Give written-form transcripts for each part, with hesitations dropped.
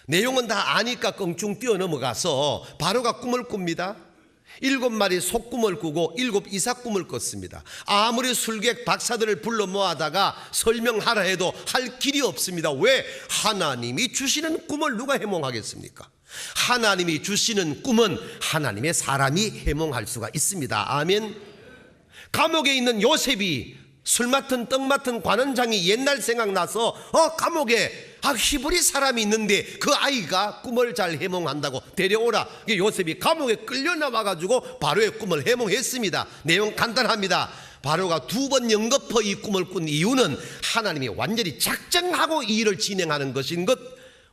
내용은 다 아니까 껑충 뛰어넘어가서 바로가 꿈을 꿉니다. 7마리 속꿈을 꾸고 7 이삭꿈을 꿨습니다. 아무리 술객 박사들을 불러 모아다가 설명하라 해도 할 길이 없습니다. 왜? 하나님이 주시는 꿈을 누가 해몽하겠습니까? 하나님이 주시는 꿈은 하나님의 사람이 해몽할 수가 있습니다. 아멘. 감옥에 있는 요셉이 술 맡은 떡 맡은 관원장이 옛날 생각나서 감옥에 히브리 사람이 있는데 그 아이가 꿈을 잘 해몽한다고 데려오라. 요셉이 감옥에 끌려 나와가지고 바로의 꿈을 해몽했습니다. 내용 간단합니다. 바로가 2번 연거푸 이 꿈을 꾼 이유는 하나님이 완전히 작정하고 이 일을 진행하는 것인 것.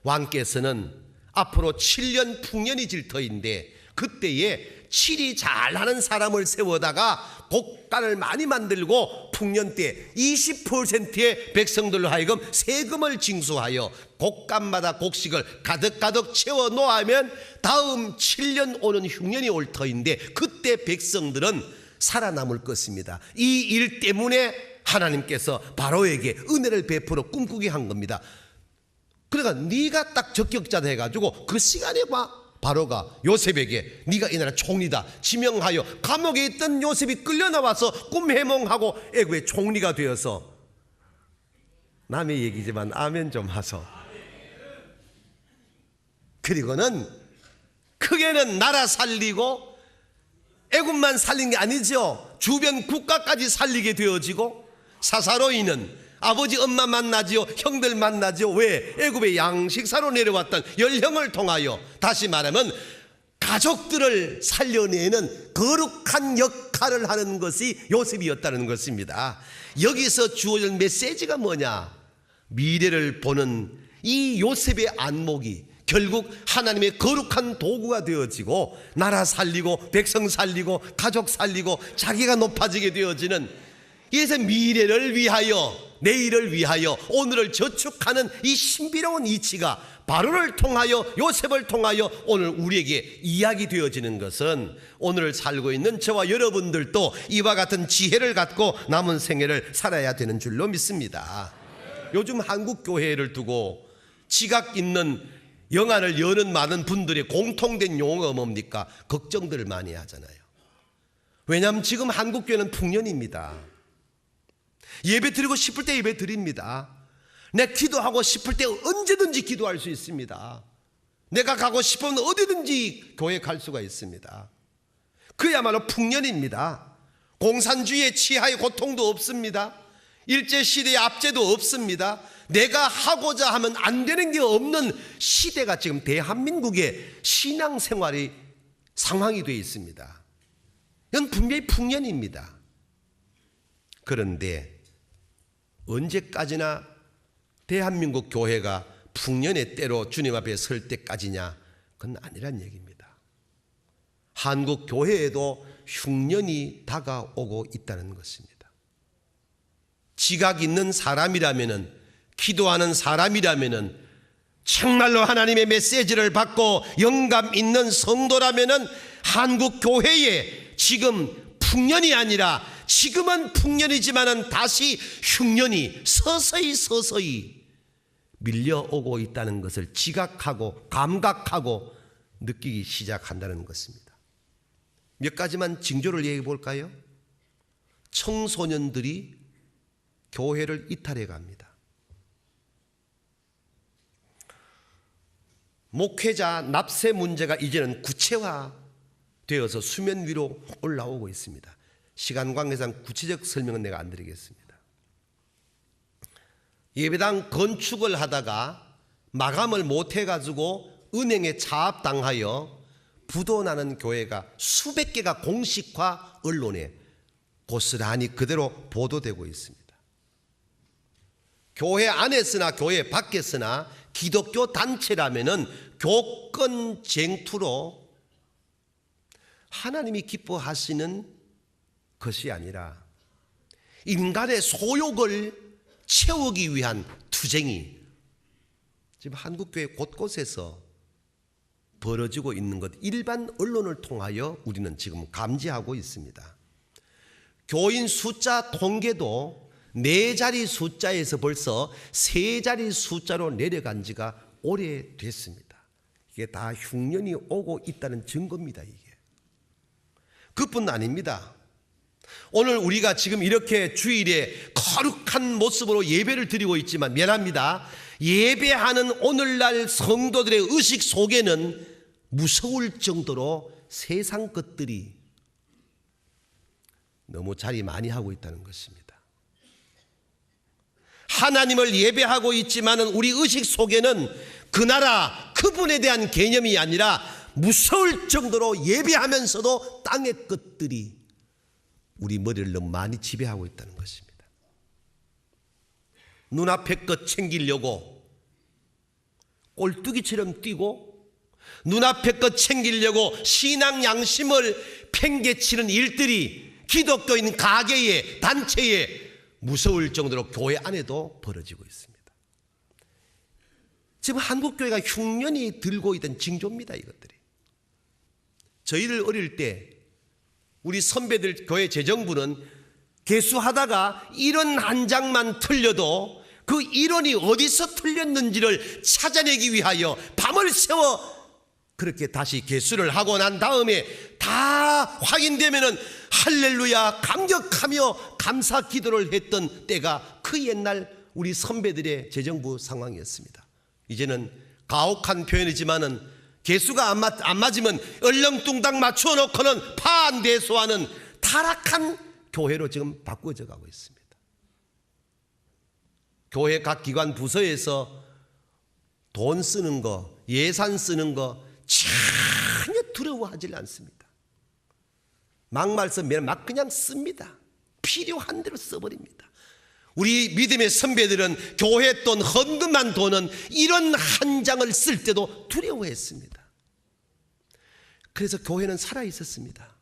왕께서는 앞으로 7년 풍년이 질 터인데 그때에 칠이 잘하는 사람을 세워다가 곡간을 많이 만들고 풍년 때 20%의 백성들로 하여금 세금을 징수하여 곡간마다 곡식을 가득가득 채워 놓으면 다음 7년 오는 흉년이 올 터인데 그때 백성들은 살아남을 것입니다. 이 일 때문에 하나님께서 바로에게 은혜를 베풀어 꿈꾸게 한 겁니다. 그러니까 네가 딱 적격자다 해가지고 그 시간에 바로가 요셉에게 네가 이 나라 총리다 지명하여 감옥에 있던 요셉이 끌려 나와서 꿈 해몽하고 애굽의 총리가 되어서, 남의 얘기지만 아멘 좀 하소. 그리고는 크게는 나라 살리고 애굽만 살린 게 아니죠. 주변 국가까지 살리게 되어지고 사사로이는 아버지 엄마 만나지요, 형들 만나지요. 왜? 애굽의 양식사로 내려왔던 열형을 통하여 다시 말하면 가족들을 살려내는 거룩한 역할을 하는 것이 요셉이었다는 것입니다. 여기서 주어진 메시지가 뭐냐? 미래를 보는 이 요셉의 안목이 결국 하나님의 거룩한 도구가 되어지고 나라 살리고 백성 살리고 가족 살리고 자기가 높아지게 되어지는, 이래서 미래를 위하여 내일을 위하여 오늘을 저축하는 이 신비로운 이치가 바로를 통하여 요셉을 통하여 오늘 우리에게 이야기 되어지는 것은 오늘 살고 있는 저와 여러분들도 이와 같은 지혜를 갖고 남은 생애를 살아야 되는 줄로 믿습니다. 요즘 한국 교회를 두고 지각 있는 영안을 여는 많은 분들의 공통된 용어가 뭡니까? 걱정들을 많이 하잖아요. 왜냐하면 지금 한국 교회는 풍년입니다. 예배 드리고 싶을 때 예배 드립니다. 내 기도하고 싶을 때 언제든지 기도할 수 있습니다. 내가 가고 싶으면 어디든지 교회 갈 수가 있습니다. 그야말로 풍년입니다. 공산주의의 치하의 고통도 없습니다. 일제시대의 압제도 없습니다. 내가 하고자 하면 안 되는 게 없는 시대가 지금 대한민국의 신앙생활의 상황이 되어 있습니다. 이건 분명히 풍년입니다. 그런데 언제까지나 대한민국 교회가 풍년의 때로 주님 앞에 설 때까지냐? 그건 아니란 얘기입니다. 한국 교회에도 흉년이 다가오고 있다는 것입니다. 지각 있는 사람이라면은, 기도하는 사람이라면은, 정말로 하나님의 메시지를 받고 영감 있는 성도라면은 한국 교회에 지금 풍년이 아니라, 지금은 풍년이지만은 다시 흉년이 서서히 밀려오고 있다는 것을 지각하고 감각하고 느끼기 시작한다는 것입니다. 몇 가지만 징조를 얘기해 볼까요? 청소년들이 교회를 이탈해 갑니다. 목회자 납세 문제가 이제는 구체화되어서 수면 위로 올라오고 있습니다. 시간 관계상 구체적 설명은 내가 안 드리겠습니다. 예배당 건축을 하다가 마감을 못해가지고 은행에 차압당하여 부도나는 교회가 수백 개가 공식화 언론에 고스란히 그대로 보도되고 있습니다. 교회 안에서나 교회 밖에서나 기독교 단체라면은 교권 쟁투로 하나님이 기뻐하시는 것이 아니라 인간의 소욕을 채우기 위한 투쟁이 지금 한국교회 곳곳에서 벌어지고 있는 것, 일반 언론을 통하여 우리는 지금 감지하고 있습니다. 교인 숫자 통계도 4자리 숫자에서 벌써 3자리 숫자로 내려간 지가 오래됐습니다. 이게 다 흉년이 오고 있다는 증거입니다. 이게 그뿐 아닙니다. 오늘 우리가 지금 이렇게 주일에 거룩한 모습으로 예배를 드리고 있지만 미안합니다. 예배하는 오늘날 성도들의 의식 속에는 무서울 정도로 세상 것들이 너무 자리 많이 하고 있다는 것입니다. 하나님을 예배하고 있지만은 우리 의식 속에는 그 나라 그분에 대한 개념이 아니라 무서울 정도로 예배하면서도 땅의 것들이 우리 머리를 너무 많이 지배하고 있다는 것입니다. 눈앞의 것 챙기려고 꼴뚜기처럼 뛰고 눈앞의 것 챙기려고 신앙 양심을 팽개치는 일들이 기독교인 가게에 단체에 무서울 정도로 교회 안에도 벌어지고 있습니다. 지금 한국교회가 흉년이 들고 있던 징조입니다. 이것들이. 저희들 어릴 때 우리 선배들 교회 재정부는 개수하다가 이론 한 장만 틀려도 그 이론이 어디서 틀렸는지를 찾아내기 위하여 밤을 새워 그렇게 다시 개수를 하고 난 다음에 다 확인되면은 할렐루야 감격하며 감사 기도를 했던 때가 그 옛날 우리 선배들의 재정부 상황이었습니다. 이제는 가혹한 표현이지만은 개수가 안 맞으면 얼렁뚱땅 맞추어 놓고는 파한대소하는 타락한 교회로 지금 바꾸어져 가고 있습니다. 교회 각 기관 부서에서 돈 쓰는 거, 예산 쓰는 거 전혀 두려워하지 않습니다. 막말 쓰면 막 그냥 씁니다. 필요한 대로 써버립니다. 우리 믿음의 선배들은 교회 돈, 헌금한 돈은 이런 한 장을 쓸 때도 두려워했습니다. 그래서 교회는 살아있었습니다.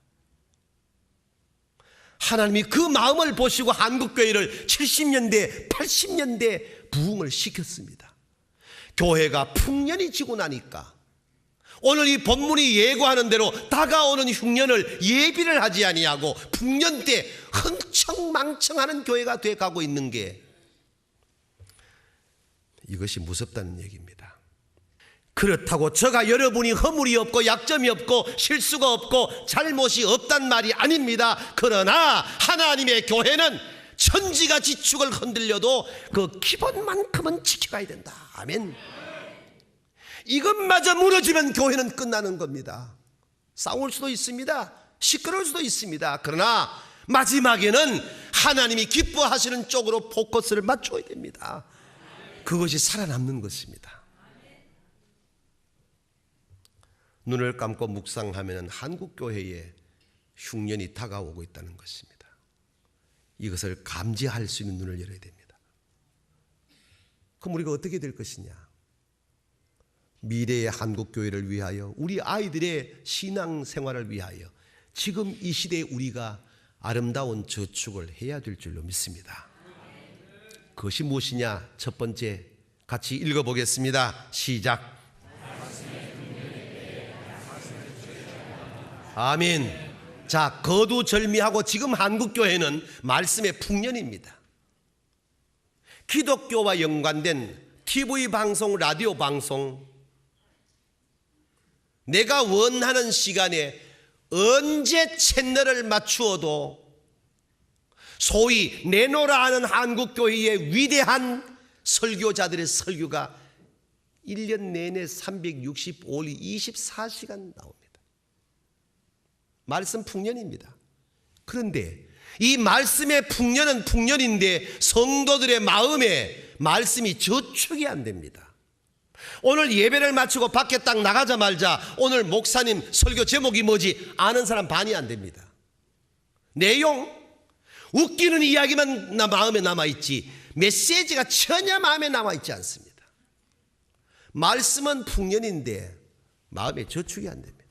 하나님이 그 마음을 보시고 한국교회를 70년대, 80년대 부흥을 시켰습니다. 교회가 풍년이 지고 나니까 오늘 이 본문이 예고하는 대로 다가오는 흉년을 예비를 하지 아니하고 풍년 때 흥청망청하는 교회가 돼가고 있는 게 이것이 무섭다는 얘기입니다. 그렇다고 저가 여러분이 허물이 없고 약점이 없고 실수가 없고 잘못이 없단 말이 아닙니다. 그러나 하나님의 교회는 천지가 지축을 흔들려도 그 기본만큼은 지켜가야 된다. 아멘. 이것마저 무너지면 교회는 끝나는 겁니다. 싸울 수도 있습니다. 시끄러울 수도 있습니다. 그러나 마지막에는 하나님이 기뻐하시는 쪽으로 포커스를 맞춰야 됩니다. 그것이 살아남는 것입니다. 눈을 감고 묵상하면 한국교회에 흉년이 다가오고 있다는 것입니다. 이것을 감지할 수 있는 눈을 열어야 됩니다. 그럼 우리가 어떻게 될 것이냐? 미래의 한국교회를 위하여 우리 아이들의 신앙생활을 위하여 지금 이 시대에 우리가 아름다운 저축을 해야 될 줄로 믿습니다. 그것이 무엇이냐? 첫 번째 같이 읽어보겠습니다. 시작. 아멘. 자, 거두절미하고 지금 한국교회는 말씀의 풍년입니다. 기독교와 연관된 TV 방송, 라디오 방송, 내가 원하는 시간에 언제 채널을 맞추어도 소위 내노라 하는 한국교회의 위대한 설교자들의 설교가 1년 내내 365일 24시간 나옵니다. 말씀 풍년입니다. 그런데 이 말씀의 풍년은 풍년인데 성도들의 마음에 말씀이 저축이 안 됩니다. 오늘 예배를 마치고 밖에 딱 나가자마자 오늘 목사님 설교 제목이 뭐지? 아는 사람 반이 안 됩니다. 내용 웃기는 이야기만 마음에 남아있지 메시지가 전혀 마음에 남아있지 않습니다. 말씀은 풍년인데 마음에 저축이 안 됩니다.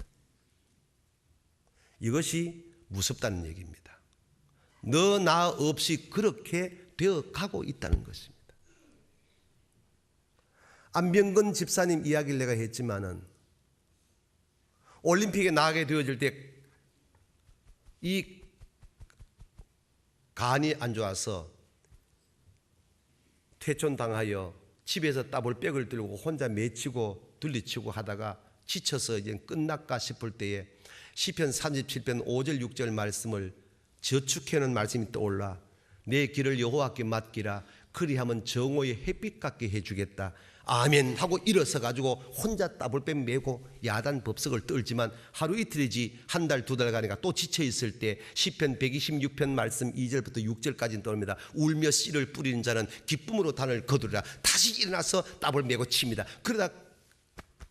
이것이 무섭다는 얘기입니다. 너 나 없이 그렇게 되어 가고 있다는 것입니다. 안병근 집사님 이야기를 내가 했지만은 올림픽에 나가게 되어질 때 이 간이 안 좋아서 퇴촌당하여 집에서 따블백을 들고 혼자 매치고 둘리치고 하다가 지쳐서 이제 끝날까 싶을 때에 시편 37편 5절 6절 말씀을 저축해놓은 말씀이 떠올라. 내 길을 여호와께 맡기라. 그리하면 정오의 햇빛 같게 해주겠다. 아멘 하고 일어서 가지고 혼자 따블백 메고 야단 법석을 떨지만 하루 이틀이지 한 달 두 달 가니까 또 지쳐 있을 때 시편 126편 말씀 2절부터 6절까지 떠옵니다. 울며 씨를 뿌리는 자는 기쁨으로 단을 거두리라. 다시 일어나서 따블 메고 칩니다. 그러다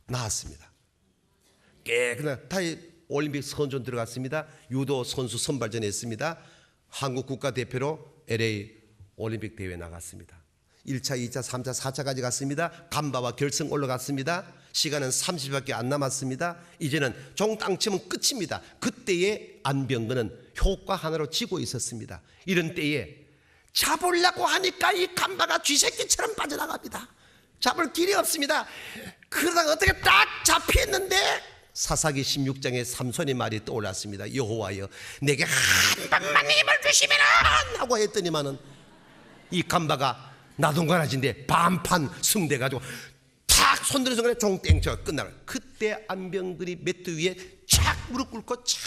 나왔습니다. 그러나 다시 올림픽 선전 들어갔습니다. 유도 선수 선발전 했습니다. 한국 국가대표로 LA 올림픽 대회 나갔습니다. 1차, 2차, 3차, 4차까지 갔습니다. 간바와 결승 올라갔습니다. 시간은 30분밖에 안 남았습니다. 이제는 종땅 치면 끝입니다. 그때의 안병근은 효과 하나로 쥐고 있었습니다. 이런 때에 잡으려고 하니까 이 간바가 쥐새끼처럼 빠져나갑니다. 잡을 길이 없습니다. 그러다가 어떻게 딱 잡혔는데 사사기 16장에 삼손의 말이 떠올랐습니다. 여호와여 내게 한 번만 힘을 주시면 하고 했더니만은 이 간바가 나동간아진데 반판 승돼가지고 탁 손드는 순간에 종땡쳐가 끝나는. 그때 안병근이 매트 위에 착 무릎 꿇고 착,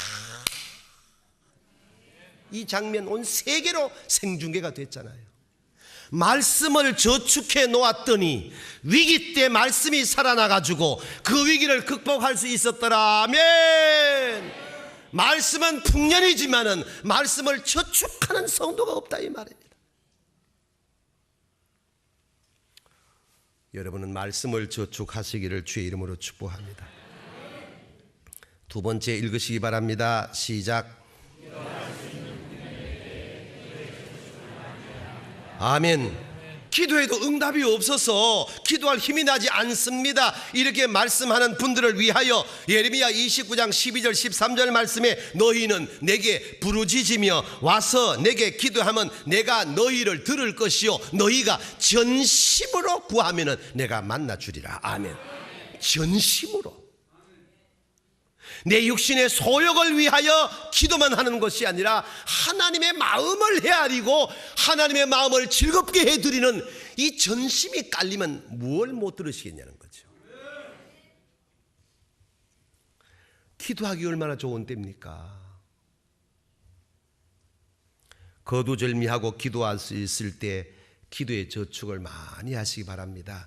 이 장면 온 세계로 생중계가 됐잖아요. 말씀을 저축해 놓았더니 위기 때 말씀이 살아나가지고 그 위기를 극복할 수 있었더라. 아멘. 말씀은 풍년이지만은 말씀을 저축하는 성도가 없다 이 말입니다. 여러분은 말씀을 저축하시기를 주의 이름으로 축복합니다. 두 번째 읽으시기 바랍니다. 시작. 아멘. 기도해도 응답이 없어서 기도할 힘이 나지 않습니다. 이렇게 말씀하는 분들을 위하여 예레미야 29장 12절 13절 말씀에 너희는 내게 부르짖으며 와서 내게 기도하면 내가 너희를 들을 것이요 너희가 전심으로 구하면 내가 만나주리라. 아멘. 전심으로. 내 육신의 소욕을 위하여 기도만 하는 것이 아니라 하나님의 마음을 헤아리고 하나님의 마음을 즐겁게 해드리는 이 전심이 깔리면 뭘 못 들으시겠냐는 거죠. 기도하기 얼마나 좋은 때입니까? 거두절미하고 기도할 수 있을 때 기도의 저축을 많이 하시기 바랍니다.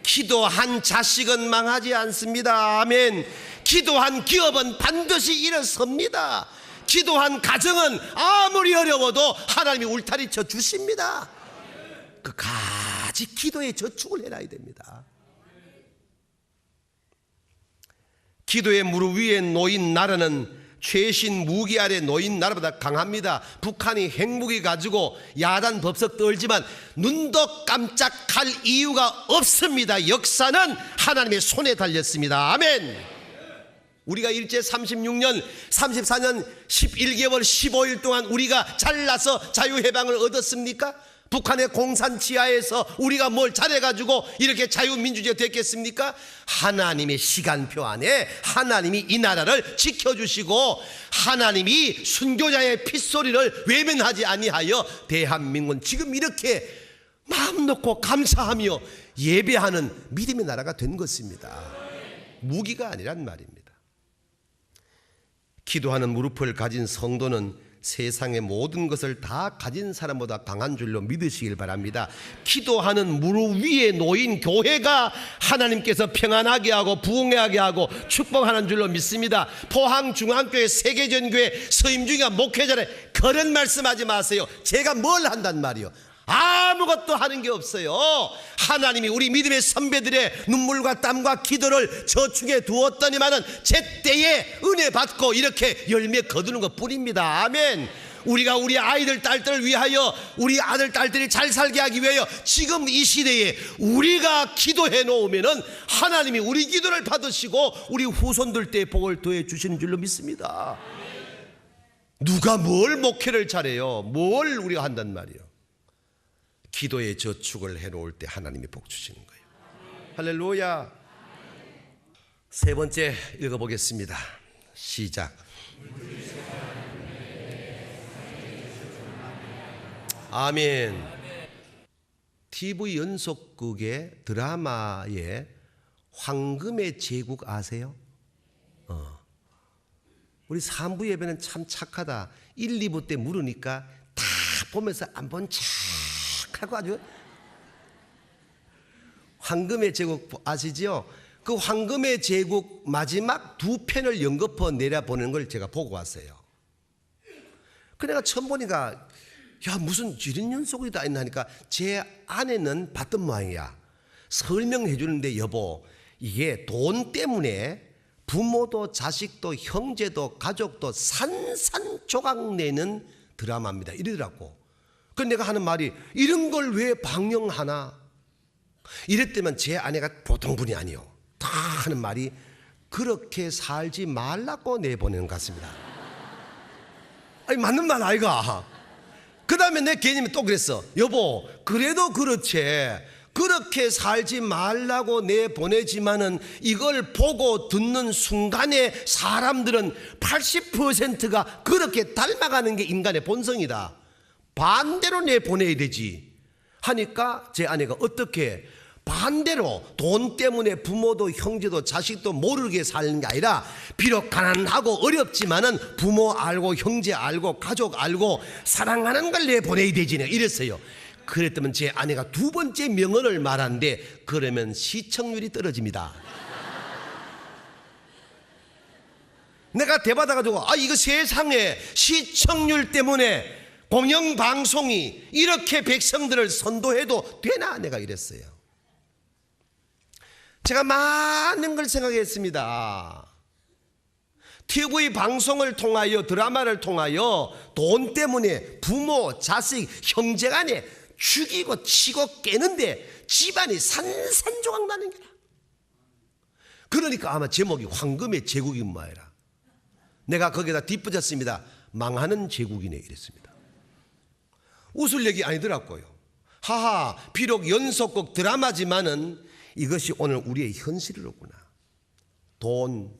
기도한 자식은 망하지 않습니다. 아멘. 기도한 기업은 반드시 일어섭니다. 기도한 가정은 아무리 어려워도 하나님이 울타리 쳐 주십니다. 끝까지 기도에 저축을 해놔야 됩니다. 기도의 무릎 위에 놓인 나라는 최신 무기 아래 놓인 나라보다 강합니다. 북한이 핵무기 가지고 야단 법석 떨지만 눈도 깜짝할 이유가 없습니다. 역사는 하나님의 손에 달렸습니다. 아멘. 우리가 일제 36년 34년 11개월 15일 동안 우리가 잘나서 자유해방을 얻었습니까? 북한의 공산 지하에서 우리가 뭘 잘해가지고 이렇게 자유민주주의가 됐겠습니까? 하나님의 시간표 안에 하나님이 이 나라를 지켜주시고 하나님이 순교자의 핏소리를 외면하지 아니하여 대한민국은 지금 이렇게 마음 놓고 감사하며 예배하는 믿음의 나라가 된 것입니다. 무기가 아니란 말입니다. 기도하는 무릎을 가진 성도는 세상의 모든 것을 다 가진 사람보다 강한 줄로 믿으시길 바랍니다. 기도하는 무릎 위에 놓인 교회가 하나님께서 평안하게 하고 부흥하게 하고 축복하는 줄로 믿습니다. 포항중앙교회 세계전교회 서임중이가 목회자래 그런 말씀하지 마세요. 제가 뭘 한단 말이요? 아무것도 하는 게 없어요. 하나님이 우리 믿음의 선배들의 눈물과 땀과 기도를 저축해 두었더니만은 제때에 은혜 받고 이렇게 열매 거두는 것 뿐입니다. 아멘. 우리가 우리 아이들 딸들을 위하여 우리 아들 딸들이 잘 살게 하기 위하여 지금 이 시대에 우리가 기도해 놓으면은 하나님이 우리 기도를 받으시고 우리 후손들 때 복을 더해 주시는 줄로 믿습니다. 누가 뭘 목회를 잘해요? 뭘 우리가 한단 말이에요? 기도에 저축을 해놓을 때 하나님이 복 주시는 거예요. 할렐루야. 세 번째 읽어보겠습니다. 시작. 아멘. TV 연속극의 드라마에 황금의 제국 아세요? 우리 3부 예배는 참 착하다. 1, 2부 때 물으니까 다 보면서 안 본 척하고 아주. 황금의 제국 아시죠? 그 황금의 제국 마지막 2편을 연거푸 내려보는 걸 제가 보고 왔어요. 그 내가 처음 보니까 야 무슨 이런 연속이다 있나 하니까 제 아내는 봤던 모양이야. 설명해 주는데 여보 이게 돈 때문에 부모도 자식도 형제도 가족도 산산조각 내는 드라마입니다 이러더라고. 그래서 내가 하는 말이 이런 걸 왜 방영하나 이랬더만 제 아내가 보통 분이 아니요. 다 하는 말이 그렇게 살지 말라고 내보내는 것 같습니다. 아니 맞는 말 아이가. 그 다음에 내 개념이 또 그랬어. 여보 그래도 그렇지 그렇게 살지 말라고 내보내지만은 이걸 보고 듣는 순간에 사람들은 80%가 그렇게 닮아가는 게 인간의 본성이다. 반대로 내보내야 되지 하니까 제 아내가 어떻게 반대로 돈 때문에 부모도 형제도 자식도 모르게 사는 게 아니라 비록 가난하고 어렵지만은 부모 알고 형제 알고 가족 알고 사랑하는 걸 내보내야 되지 이랬어요. 그랬더니 제 아내가 두 번째 명언을 말하는데 그러면 시청률이 떨어집니다. 내가 대받아가지고 이거 세상에 시청률 때문에 공영방송이 이렇게 백성들을 선도해도 되나 내가 이랬어요. 제가 많은 걸 생각했습니다. TV 방송을 통하여 드라마를 통하여 돈 때문에 부모 자식 형제 간에 죽이고 치고 깨는데 집안이 산산조각 나는 게라. 그러니까 아마 제목이 황금의 제국이 뭐야라. 내가 거기다 뒷붙였습니다. 망하는 제국이네 이랬습니다. 웃을 얘기 아니더라고요. 하하 비록 연속극 드라마지만은 이것이 오늘 우리의 현실이로구나. 돈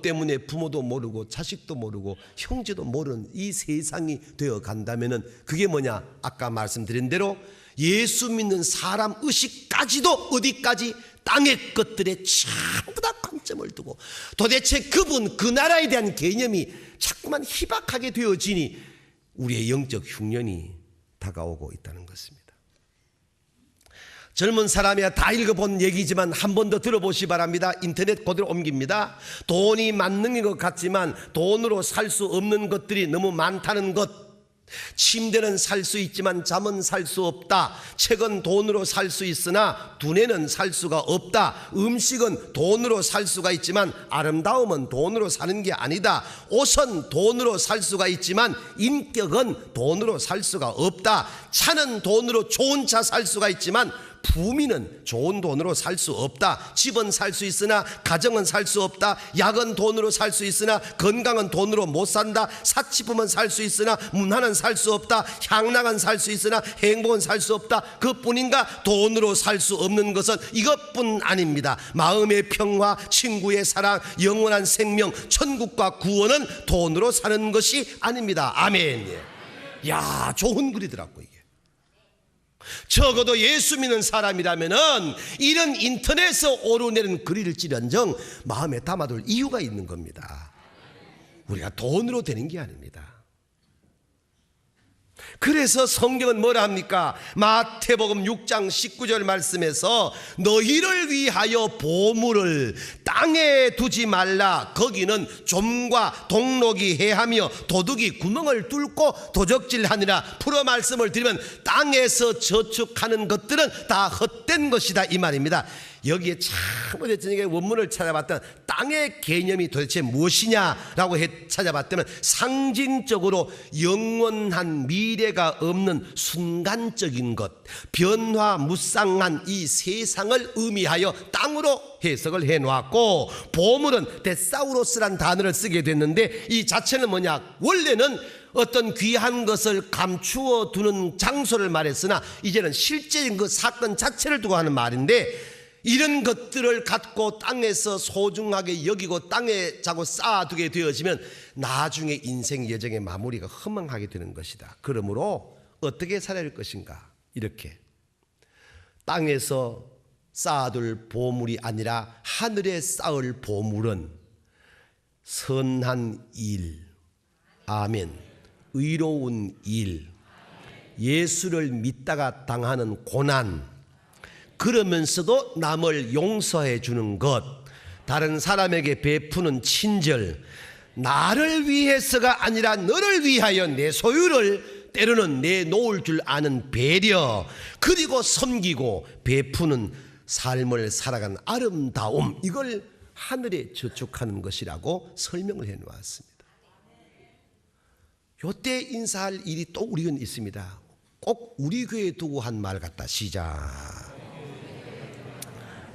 때문에 부모도 모르고 자식도 모르고 형제도 모르는 이 세상이 되어 간다면은 그게 뭐냐? 아까 말씀드린 대로 예수 믿는 사람 의식까지도 어디까지 땅의 것들에 전부 다 관점을 두고 도대체 그분 그 나라에 대한 개념이 자꾸만 희박하게 되어지니 우리의 영적 흉년이 다가오고 있다는 것입니다. 젊은 사람이야 다 읽어본 얘기지만 한 번 더 들어보시 바랍니다. 인터넷 그대로 옮깁니다. 돈이 만능인 것 같지만 돈으로 살 수 없는 것들이 너무 많다는 것. 침대는 살 수 있지만 잠은 살 수 없다. 책은 돈으로 살 수 있으나 두뇌는 살 수가 없다. 음식은 돈으로 살 수가 있지만 아름다움은 돈으로 사는 게 아니다. 옷은 돈으로 살 수가 있지만 인격은 돈으로 살 수가 없다. 차는 돈으로 좋은 차 살 수가 있지만 부미는 좋은 돈으로 살 수 없다. 집은 살 수 있으나 가정은 살 수 없다. 약은 돈으로 살 수 있으나 건강은 돈으로 못 산다. 사치품은 살 수 있으나 문화는 살 수 없다. 향락은 살 수 있으나 행복은 살 수 없다. 그뿐인가? 돈으로 살 수 없는 것은 이것뿐 아닙니다. 마음의 평화, 친구의 사랑, 영원한 생명, 천국과 구원은 돈으로 사는 것이 아닙니다. 아멘. 야, 좋은 글이더라고요. 적어도 예수 믿는 사람이라면은 이런 인터넷에서 오르내리는 글을 찌른정 마음에 담아둘 이유가 있는 겁니다. 우리가 돈으로 되는 게 아닙니다. 그래서 성경은 뭐라 합니까? 마태복음 6장 19절 말씀에서 너희를 위하여 보물을 땅에 두지 말라. 거기는 좀과 동록이 해하며 도둑이 구멍을 뚫고 도적질하니라. 풀어 말씀을 드리면 땅에서 저축하는 것들은 다 헛된 것이다 이 말입니다. 여기에 참 어쨌든 원문을 찾아봤던 땅의 개념이 도대체 무엇이냐라고 찾아봤다면 상징적으로 영원한 미래가 없는 순간적인 것, 변화무쌍한 이 세상을 의미하여 땅으로 해석을 해놓았고, 보물은 데사우로스란 단어를 쓰게 됐는데 이 자체는 뭐냐? 원래는 어떤 귀한 것을 감추어 두는 장소를 말했으나 이제는 실제인 그 사건 자체를 두고 하는 말인데, 이런 것들을 갖고 땅에서 소중하게 여기고 땅에 자꾸 쌓아두게 되어지면 나중에 인생 여정의 마무리가 허망하게 되는 것이다. 그러므로 어떻게 살아야 할 것인가? 이렇게 땅에서 쌓아둘 보물이 아니라 하늘에 쌓을 보물은 선한 일, 아멘, 의로운 일, 예수를 믿다가 당하는 고난, 그러면서도 남을 용서해 주는 것, 다른 사람에게 베푸는 친절, 나를 위해서가 아니라 너를 위하여 내 소유를 때로는 내놓을 줄 아는 배려, 그리고 섬기고 베푸는 삶을 살아가는 아름다움, 이걸 하늘에 저축하는 것이라고 설명을 해 놓았습니다. 요때 인사할 일이 또 우리는 있습니다. 꼭 우리 교회에 두고 한 말 같다. 시작.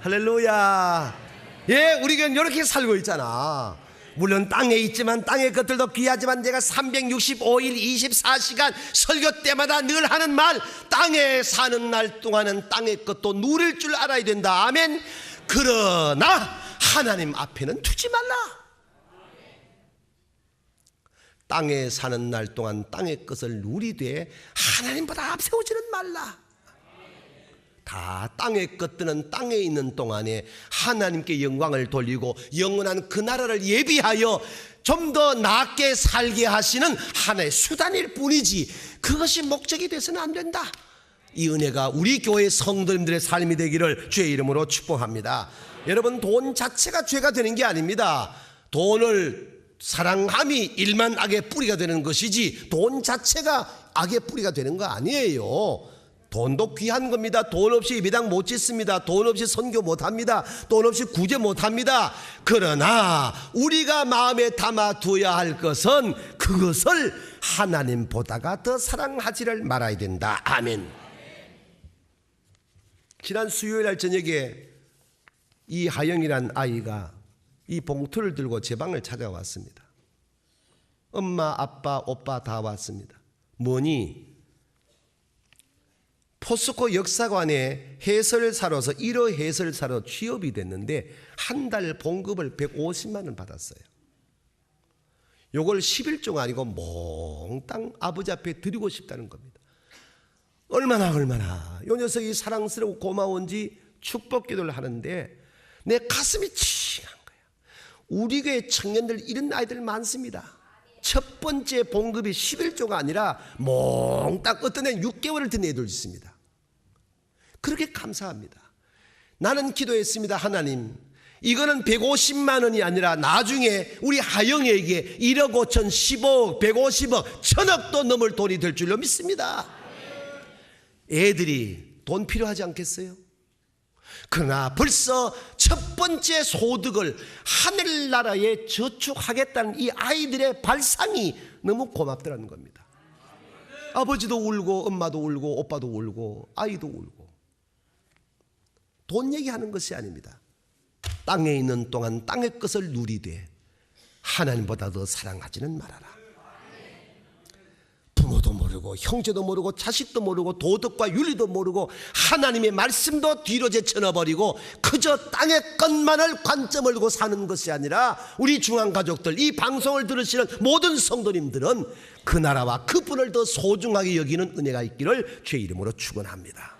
할렐루야. 예, 우리 교회는 이렇게 살고 있잖아. 물론 땅에 있지만 땅의 것들도 귀하지만 내가 365일 24시간 설교 때마다 늘 하는 말, 땅에 사는 날 동안은 땅의 것도 누릴 줄 알아야 된다. 아멘. 그러나 하나님 앞에는 두지 말라. 땅에 사는 날 동안 땅의 것을 누리되 하나님보다 앞세우지는 말라. 다 땅의 것들은 땅에 있는 동안에 하나님께 영광을 돌리고 영원한 그 나라를 예비하여 좀 더 낫게 살게 하시는 하나의 수단일 뿐이지 그것이 목적이 돼서는 안 된다. 이 은혜가 우리 교회 성도님들의 삶이 되기를 주의 이름으로 축복합니다. 여러분, 돈 자체가 죄가 되는 게 아닙니다. 돈을 사랑함이 일만 악의 뿌리가 되는 것이지 돈 자체가 악의 뿌리가 되는 거 아니에요. 돈도 귀한 겁니다. 돈 없이 예배당 못 짓습니다. 돈 없이 선교 못합니다. 돈 없이 구제 못합니다. 그러나 우리가 마음에 담아두어야 할 것은 그것을 하나님보다가 더 사랑하지를 말아야 된다. 아멘. 지난 수요일 날 저녁에 이 하영이란 아이가 이 봉투를 들고 제 방을 찾아왔습니다. 엄마, 아빠, 오빠 다 왔습니다. 뭐니? 포스코 역사관에 해설사로서 1호 해설사로 취업이 됐는데 한 달 봉급을 150만 원 받았어요. 요걸 11조가 아니고 몽땅 아버지 앞에 드리고 싶다는 겁니다. 얼마나 요 녀석이 사랑스럽고 고마운지 축복 기도를 하는데 내 가슴이 칭한 거야. 우리 교회 청년들 이런 아이들 많습니다. 첫 번째 봉급이 11조가 아니라 몽땅 어떤 애는 6개월을 든 애들 있습니다. 그렇게 감사합니다. 나는 기도했습니다. 하나님, 이거는 150만 원이 아니라 나중에 우리 하영에게 1억 5천, 15억, 150억, 1000억도 넘을 돈이 될 줄로 믿습니다. 애들이 돈 필요하지 않겠어요? 그러나 벌써 첫 번째 소득을 하늘나라에 저축하겠다는 이 아이들의 발상이 너무 고맙더라는 겁니다. 아버지도 울고 엄마도 울고 오빠도 울고 아이도 울고. 돈 얘기하는 것이 아닙니다. 땅에 있는 동안 땅의 것을 누리되 하나님보다 더 사랑하지는 말아라. 부모도 모르고 형제도 모르고 자식도 모르고 도덕과 윤리도 모르고 하나님의 말씀도 뒤로 제쳐놔버리고 그저 땅의 것만을 관점을 두고 사는 것이 아니라 우리 중앙가족들, 이 방송을 들으시는 모든 성도님들은 그 나라와 그분을 더 소중하게 여기는 은혜가 있기를 주의 이름으로 축원합니다.